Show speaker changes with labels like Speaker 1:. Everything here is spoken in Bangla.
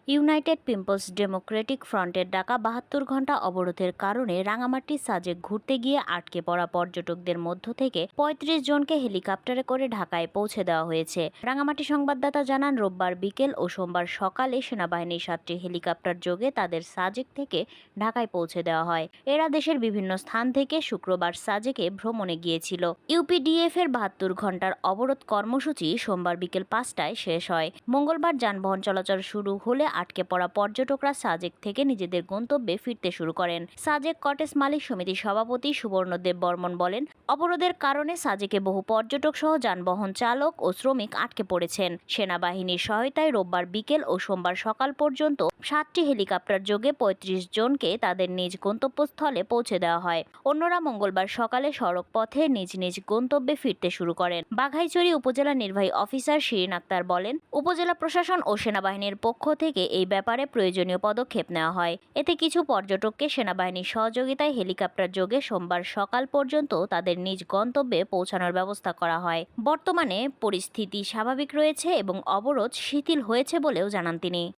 Speaker 1: ইউনাইটেড পিপলস ডেমোক্রেটিক ফ্রন্টের ডাকা ৭২ ঘণ্টা অবরোধের কারণে রাঙামাটি সাজেক ঘুরতে গিয়ে আটকে পড়া পর্যটকদের মধ্য থেকে ৩৫ জনকে হেলিকপ্টারে করে ঢাকায় পৌঁছে দেওয়া হয়েছে। রাঙামাটি সংবাদদাতা জানান, রোববার বিকেল ও সোমবার সকালে সেনাবাহিনীর ৭টি হেলিকপ্টার যোগে তাদের সাজেক থেকে ঢাকায় পৌঁছে দেওয়া হয়। এরা দেশের বিভিন্ন স্থান থেকে শুক্রবার সাজেকে ভ্রমণে গিয়েছিল। ইউপিডিএফ এর ৭২ ঘণ্টার অবরোধ কর্মসূচি সোমবার বিকেল ৫টায় শেষ হয়। মঙ্গলবার যানবাহন চলাচল শুরু হলে আটকে পড়া পর্যটকরা সাজেক থেকে নিজেদের গন্তব্যে ফিরতে শুরু করেন। সাজেক কটেজ মালিক সমিতির সভাপতি সুবর্ণদেব বর্মন বলেন, অবরোধের কারণে সাজেকে বহু পর্যটক সহ যানবাহন চালক ও শ্রমিক আটকে পড়েছেন। সেনাবাহিনীর সহায়তায় রোববার বিকেল ও সোমবার সকাল পর্যন্ত 7টি হেলিকপ্টার যোগে ৩৫ জনকে তাদের নিজ গন্তব্যস্থলে পৌঁছে দেওয়া হয়। অন্যরা মঙ্গলবার সকালে সড়ক পথে নিজ নিজ গন্তব্যে ফিরতে শুরু করেন। বাঘাইছড়ি উপজেলা নির্বাহী অফিসার শিরিন আক্তার বলেন, উপজেলা প্রশাসন ও সেনাবাহিনীর পক্ষ থেকে এই ব্যাপারে প্রয়োজনীয় পদক্ষেপ নেওয়া হয়। এতে কিছু পর্যটককে সেনাবাহিনীর সহযোগিতায় হেলিকপ্টার যোগে সোমবার সকাল পর্যন্ত তাদের নিজ গন্তব্যে পৌঁছানোর ব্যবস্থা করা হয়। বর্তমানে পরিস্থিতি স্বাভাবিক রয়েছে এবং অবরোধ শিথিল হয়েছে বলেও জানান তিনি।